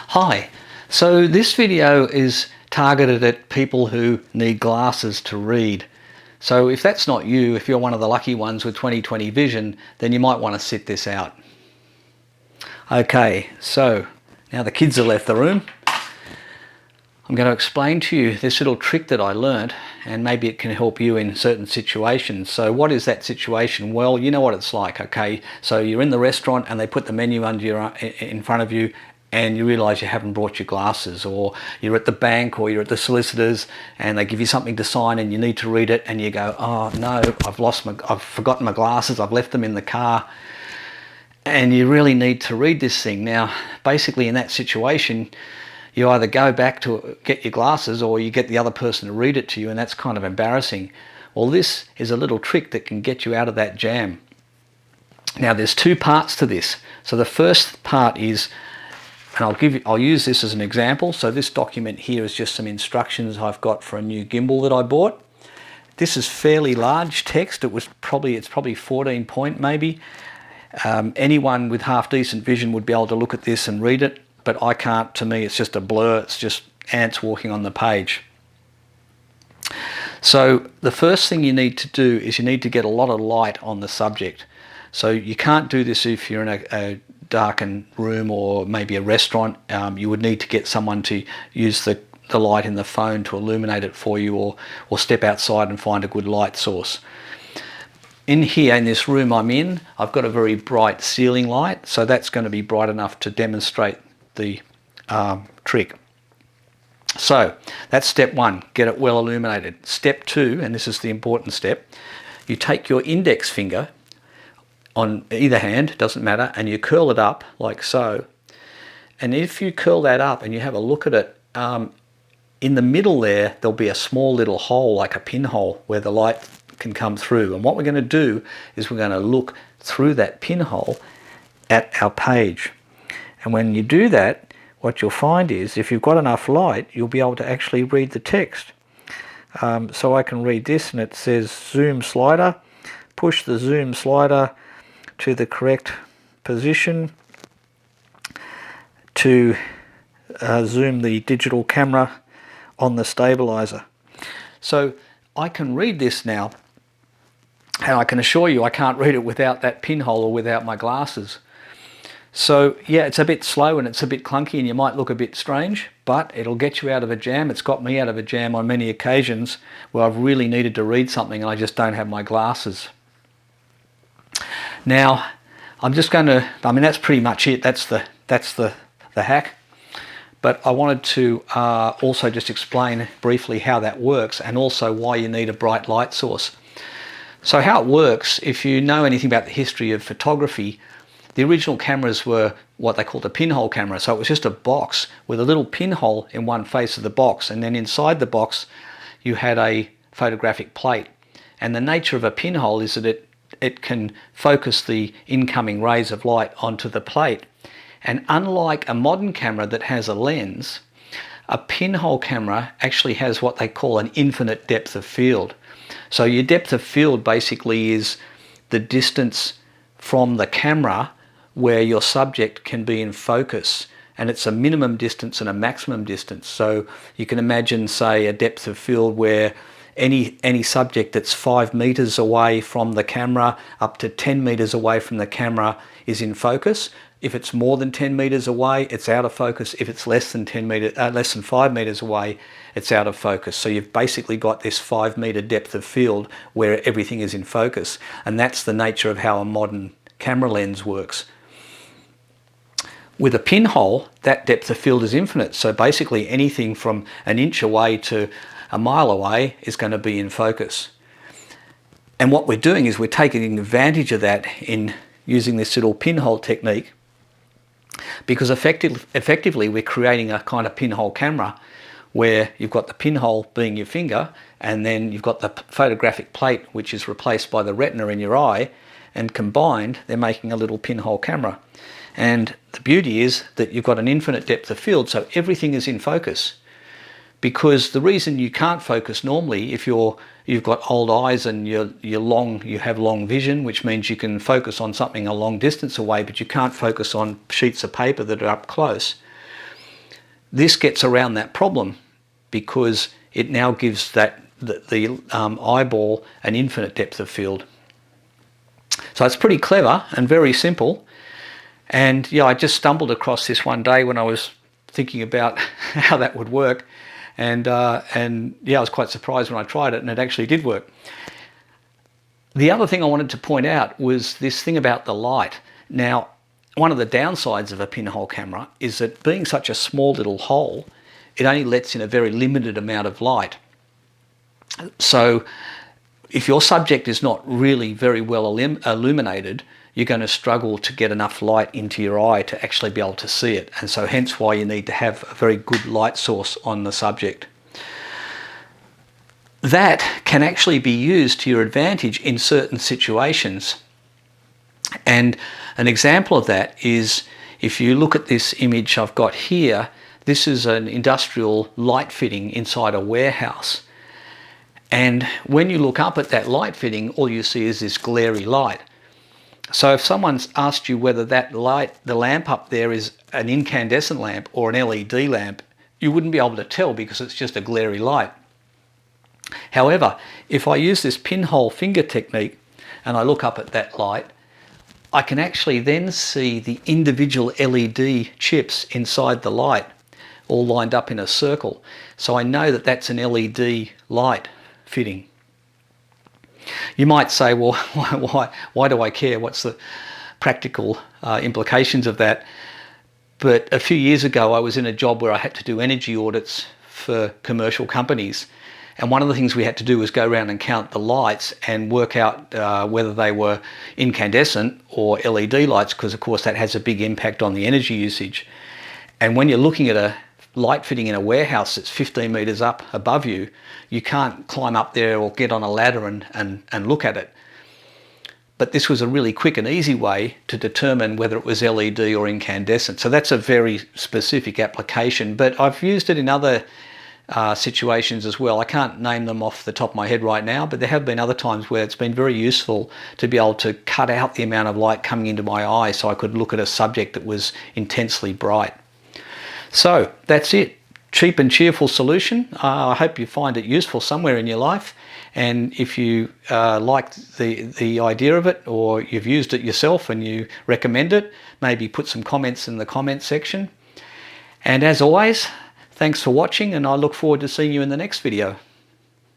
Hi, so this video is targeted at people who need glasses to read. So if that's not you, if you're one of the lucky ones with 20/20 vision, then you might want to sit this out. Okay, so now the kids have left the room. I'm going to explain to you this little trick that I learned, and maybe it can help you in certain situations. So what is that situation? Well, you know what it's like, okay? So you're in the restaurant and they put the menu in front of you, and you realise you haven't brought your glasses, or you're at the bank or you're at the solicitor's and they give you something to sign and you need to read it, and you go, oh no, I've forgotten my glasses, I've left them in the car, and you really need to read this thing. Now, basically in that situation, you either go back to get your glasses or you get the other person to read it to you, and that's kind of embarrassing. Well, this is a little trick that can get you out of that jam. Now, there's two parts to this. So the first part is, and I'll use this as an example. So this document here is just some instructions I've got for a new gimbal that I bought. This is fairly large text. It's probably 14 point maybe. Anyone with half decent vision would be able to look at this and read it, but I can't. To me, it's just a blur. It's just ants walking on the page. So the first thing you need to do is you need to get a lot of light on the subject. So you can't do this if you're in a darkened room or maybe a restaurant. You would need to get someone to use the light in the phone to illuminate it for you, or step outside and find a good light source. In here, in this room I'm in, I've got a very bright ceiling light, so that's going to be bright enough to demonstrate the trick. So that's step one, get it well illuminated. Step two, and this is the important step, you take your index finger on either hand, doesn't matter, and you curl it up like so. And if you curl that up and you have a look at it, in the middle there'll be a small little hole, like a pinhole, where the light can come through. And what we're going to do is we're going to look through that pinhole at our page. And when you do that, what you'll find is, if you've got enough light, you'll be able to actually read the text. So I can read this, and it says zoom slider. Push the zoom slider to the correct position to zoom the digital camera on the stabilizer. So I can read this now, and I can assure you I can't read it without that pinhole or without my glasses. So yeah, it's a bit slow and it's a bit clunky and you might look a bit strange, but it'll get you out of a jam. It's got me out of a jam on many occasions where I've really needed to read something and I just don't have my glasses. Now, that's pretty much it. That's the hack. But I wanted to also just explain briefly how that works, and also why you need a bright light source. So how it works, if you know anything about the history of photography, the original cameras were what they called a pinhole camera. So it was just a box with a little pinhole in one face of the box, and then inside the box you had a photographic plate. And the nature of a pinhole is that it can focus the incoming rays of light onto the plate. And unlike a modern camera that has a lens, a pinhole camera actually has what they call an infinite depth of field. So your depth of field basically is the distance from the camera where your subject can be in focus, and it's a minimum distance and a maximum distance. So you can imagine, say, a depth of field where any subject that's 5 meters away from the camera up to 10 meters away from the camera is in focus. If it's more than 10 meters away, it's out of focus. If it's less than 5 meters away, it's out of focus. So you've basically got this 5 meter depth of field where everything is in focus. And that's the nature of how a modern camera lens works. With a pinhole, that depth of field is infinite. So basically anything from an inch away to a mile away is going to be in focus. And what we're doing is we're taking advantage of that in using this little pinhole technique, because effectively we're creating a kind of pinhole camera where you've got the pinhole being your finger, and then you've got the photographic plate, which is replaced by the retina in your eye, and combined they're making a little pinhole camera. And the beauty is that you've got an infinite depth of field, so everything is in focus. Because the reason you can't focus normally, if you've got old eyes and you have long vision, which means you can focus on something a long distance away, but you can't focus on sheets of paper that are up close. This gets around that problem because it now gives the eyeball an infinite depth of field. So it's pretty clever and very simple. And yeah, I just stumbled across this one day when I was thinking about how that would work. And yeah, I was quite surprised when I tried it, and it actually did work. The other thing I wanted to point out was this thing about the light. Now, one of the downsides of a pinhole camera is that being such a small little hole, it only lets in a very limited amount of light. So if your subject is not really very well illuminated, you're going to struggle to get enough light into your eye to actually be able to see it. And so hence why you need to have a very good light source on the subject. That can actually be used to your advantage in certain situations. And an example of that is, if you look at this image I've got here, this is an industrial light fitting inside a warehouse. And when you look up at that light fitting, all you see is this glary light. So if someone's asked you whether that light, the lamp up there, is an incandescent lamp or an LED lamp, you wouldn't be able to tell because it's just a glary light. However, if I use this pinhole finger technique and I look up at that light, I can actually then see the individual LED chips inside the light, all lined up in a circle. So I know that that's an LED light fitting. You might say, well, why do I care? What's the practical implications of that? But a few years ago, I was in a job where I had to do energy audits for commercial companies. And one of the things we had to do was go around and count the lights and work out whether they were incandescent or LED lights, because of course that has a big impact on the energy usage. And when you're looking at a light fitting in a warehouse that's 15 meters up above you, you can't climb up there or get on a ladder and look at it. But this was a really quick and easy way to determine whether it was LED or incandescent. So that's a very specific application, but I've used it in other situations as well. I can't name them off the top of my head right now, but there have been other times where it's been very useful to be able to cut out the amount of light coming into my eye so I could look at a subject that was intensely bright. So that's it. Cheap and cheerful solution. I hope you find it useful somewhere in your life. And if you like the idea of it, or you've used it yourself and you recommend it, maybe put some comments in the comment section. And as always, thanks for watching, and I look forward to seeing you in the next video.